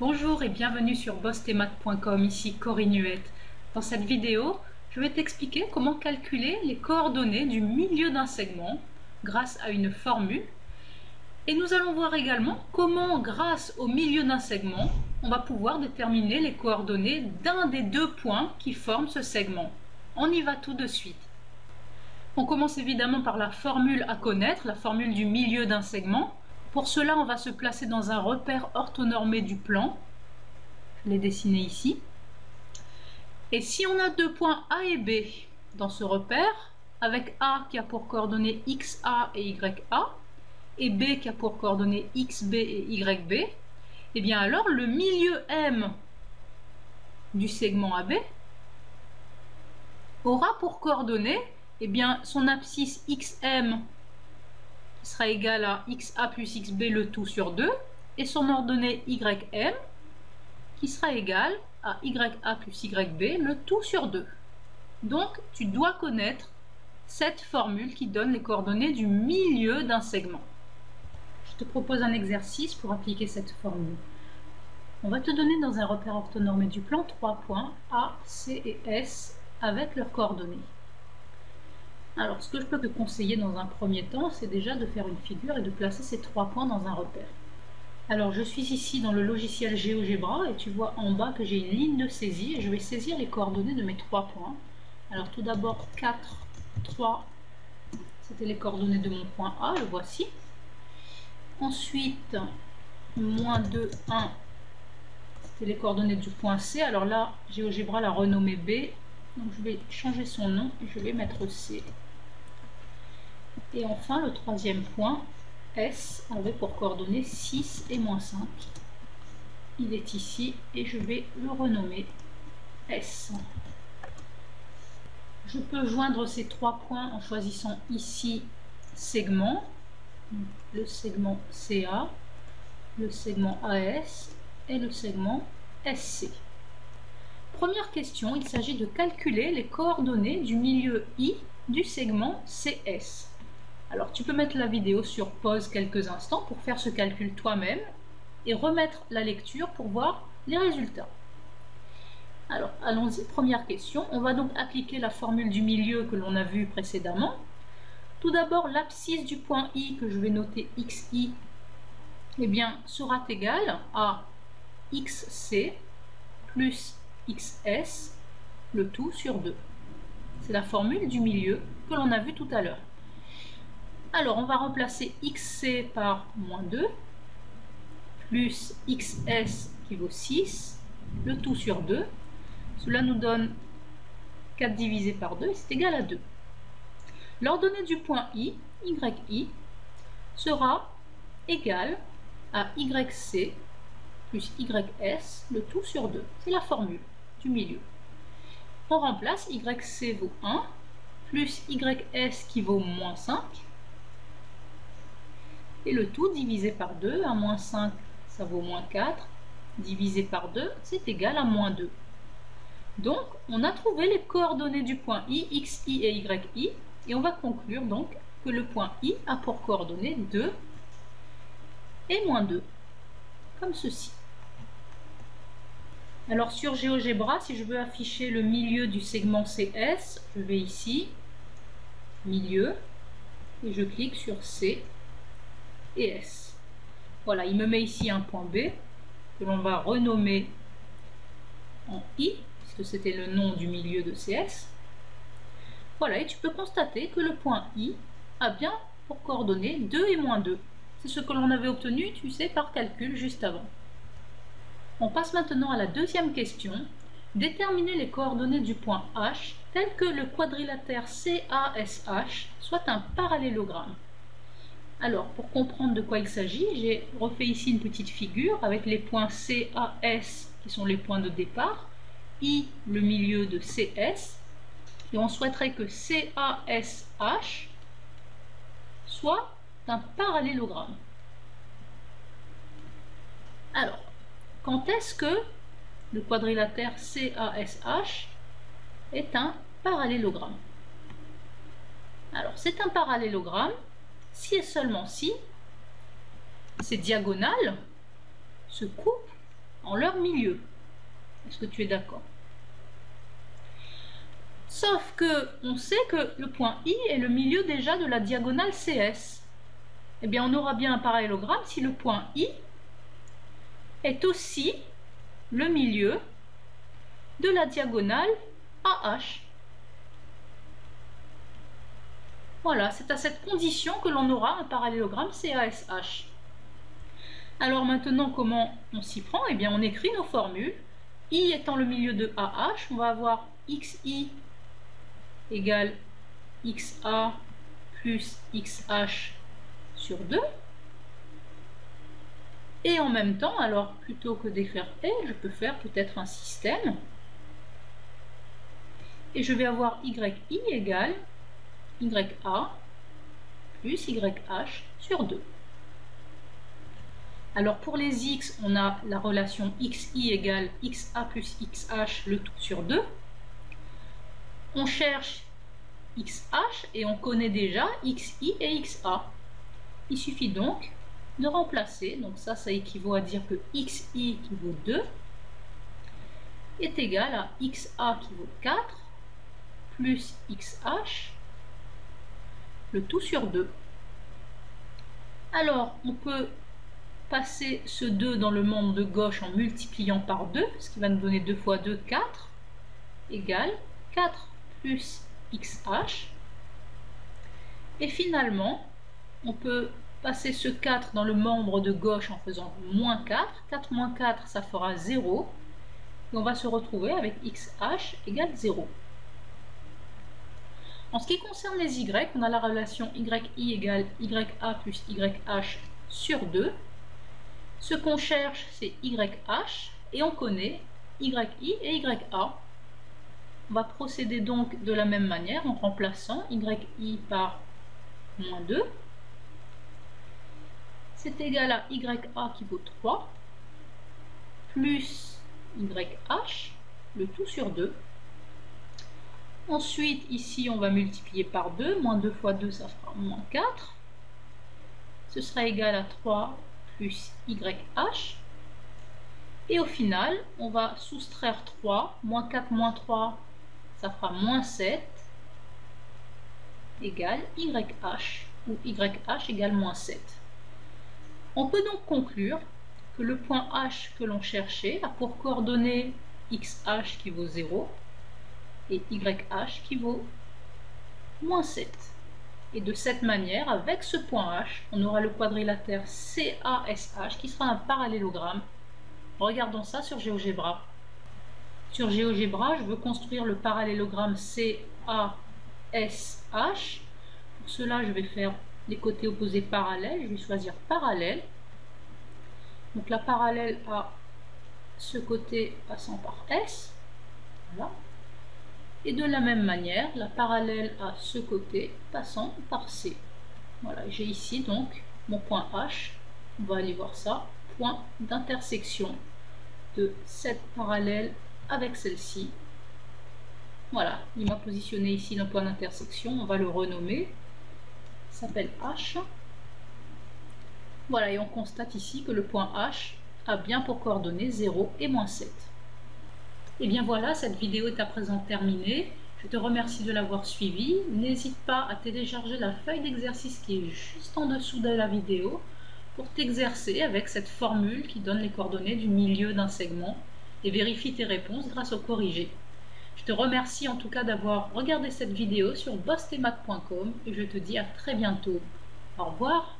Bonjour et bienvenue sur bossetemaths.com, ici Corinne Huette. Dans cette vidéo, je vais t'expliquer comment calculer les coordonnées du milieu d'un segment grâce à une formule. Et nous allons voir également comment, grâce au milieu d'un segment, on va pouvoir déterminer les coordonnées d'un des deux points qui forment ce segment. On y va tout de suite. On commence évidemment par la formule à connaître, la formule du milieu d'un segment. Pour cela, on va se placer dans un repère orthonormé du plan. Je l'ai dessiné ici. Et si on a deux points A et B dans ce repère, avec A qui a pour coordonnées XA et YA, et B qui a pour coordonnées XB et YB, et bien alors le milieu M du segment AB aura pour coordonnées son abscisse XM qui sera égal à XA plus XB le tout sur 2, et son ordonnée YM qui sera égal à YA plus YB le tout sur 2. Donc, tu dois connaître cette formule qui donne les coordonnées du milieu d'un segment. Je te propose un exercice pour appliquer cette formule. On va te donner dans un repère orthonormé du plan 3 points A, C et S avec leurs coordonnées. Alors, ce que je peux te conseiller dans un premier temps, c'est déjà de faire une figure et de placer ces 3 points dans un repère. Alors, je suis ici dans le logiciel GeoGebra et tu vois en bas que j'ai une ligne de saisie et je vais saisir les coordonnées de mes 3 points. Alors, tout d'abord, 4, 3, c'était les coordonnées de mon point A, le voici. Ensuite, moins 2, 1, c'était les coordonnées du point C. Alors là, GeoGebra l'a renommé B. Donc je vais changer son nom et je vais mettre C. Et enfin le troisième point, S, avait pour coordonnées 6 et moins 5. Il est ici et je vais le renommer S. Je peux joindre ces 3 points en choisissant ici segment, le segment CA, le segment AS et le segment SC. Première question, il s'agit de calculer les coordonnées du milieu I du segment CS. Alors tu peux mettre la vidéo sur pause quelques instants pour faire ce calcul toi-même et remettre la lecture pour voir les résultats. Alors allons-y, première question, on va donc appliquer la formule du milieu que l'on a vue précédemment. Tout d'abord, l'abscisse du point I que je vais noter XI sera égale à XC plus XS, le tout sur 2. C'est la formule du milieu que l'on a vu tout à l'heure. Alors, on va remplacer XC par moins 2, plus XS qui vaut 6, le tout sur 2. Cela nous donne 4 divisé par 2, c'est égal à 2. L'ordonnée du point I, YI, sera égale à YC plus YS, le tout sur 2. C'est la formule du milieu. On remplace YC vaut 1, plus YS qui vaut moins 5, et le tout divisé par 2, à moins 5, ça vaut moins 4, divisé par 2, c'est égal à moins 2. Donc, on a trouvé les coordonnées du point I, XI et YI, et on va conclure donc que le point I a pour coordonnées 2 et moins 2, comme ceci. Alors sur GeoGebra, si je veux afficher le milieu du segment CS, je vais ici, milieu, et je clique sur C et S. Voilà, il me met ici un point B, que l'on va renommer en I, puisque c'était le nom du milieu de CS. Voilà, et tu peux constater que le point I a bien pour coordonnées 2 et moins 2. C'est ce que l'on avait obtenu, tu sais, par calcul juste avant. On passe maintenant à la deuxième question. Déterminer les coordonnées du point H tel que le quadrilatère CASH soit un parallélogramme. Alors, pour comprendre de quoi il s'agit, j'ai refait ici une petite figure avec les points CAS qui sont les points de départ, I le milieu de CS, et on souhaiterait que CASH soit un parallélogramme. Alors, quand est-ce que le quadrilatère CASH est un parallélogramme? Alors, c'est un parallélogramme si et seulement si ces diagonales se coupent en leur milieu. Est-ce que tu es d'accord? Sauf que on sait que le point I est le milieu déjà de la diagonale CS. Eh bien, on aura bien un parallélogramme si le point I est aussi le milieu de la diagonale AH. Voilà, c'est à cette condition que l'on aura un parallélogramme CASH. Alors maintenant, comment on s'y prend? Eh bien, on écrit nos formules. I étant le milieu de AH, on va avoir XI égale XA plus XH sur 2. Et en même temps, alors plutôt que d'écrire et, je peux faire peut-être un système. Et je vais avoir YI égale YA plus YH sur 2. Alors pour les X, on a la relation XI égale XA plus XH, le tout sur 2. On cherche XH et on connaît déjà XI et XA. Il suffit donc de remplacer, donc ça équivaut à dire que XI qui vaut 2 est égal à XA qui vaut 4 plus XH, le tout sur 2. Alors, on peut passer ce 2 dans le membre de gauche en multipliant par 2, ce qui va nous donner 2 fois 2, 4, égale 4 plus XH. Et finalement, on peut passer ce 4 dans le membre de gauche en faisant moins 4. 4 moins 4, ça fera 0. Et on va se retrouver avec XH égale 0. En ce qui concerne les Y, on a la relation YI égale YA plus YH sur 2. Ce qu'on cherche, c'est YH, et on connaît YI et YA. On va procéder donc de la même manière en remplaçant YI par moins 2. C'est égal à YA qui vaut 3, plus YH, le tout sur 2. Ensuite, ici, on va multiplier par 2. Moins 2 fois 2, ça fera moins 4. Ce sera égal à 3 plus YH. Et au final, on va soustraire 3. Moins 4 moins 3, ça fera moins 7. Égale YH, ou YH égale moins 7. On peut donc conclure que le point H que l'on cherchait a pour coordonnée XH qui vaut 0 et YH qui vaut moins 7. Et de cette manière, avec ce point H, on aura le quadrilatère CASH qui sera un parallélogramme. Regardons ça sur GeoGebra. Sur GeoGebra, je veux construire le parallélogramme CASH. Pour cela, je vais faire les côtés opposés parallèles. Je vais choisir parallèle. Donc la parallèle à ce côté passant par S. Voilà. Et de la même manière, la parallèle à ce côté passant par C. Voilà, j'ai ici donc mon point H. On va aller voir ça. Point d'intersection de cette parallèle avec celle-ci. Voilà, il m'a positionné ici le point d'intersection. On va le renommer. Il s'appelle H. Voilà, et on constate ici que le point H a bien pour coordonnées 0 et moins 7. Et bien voilà, cette vidéo est à présent terminée. Je te remercie de l'avoir suivie. N'hésite pas à télécharger la feuille d'exercice qui est juste en dessous de la vidéo pour t'exercer avec cette formule qui donne les coordonnées du milieu d'un segment et vérifie tes réponses grâce au corrigé. Je te remercie en tout cas d'avoir regardé cette vidéo sur bossemath.com et je te dis à très bientôt. Au revoir.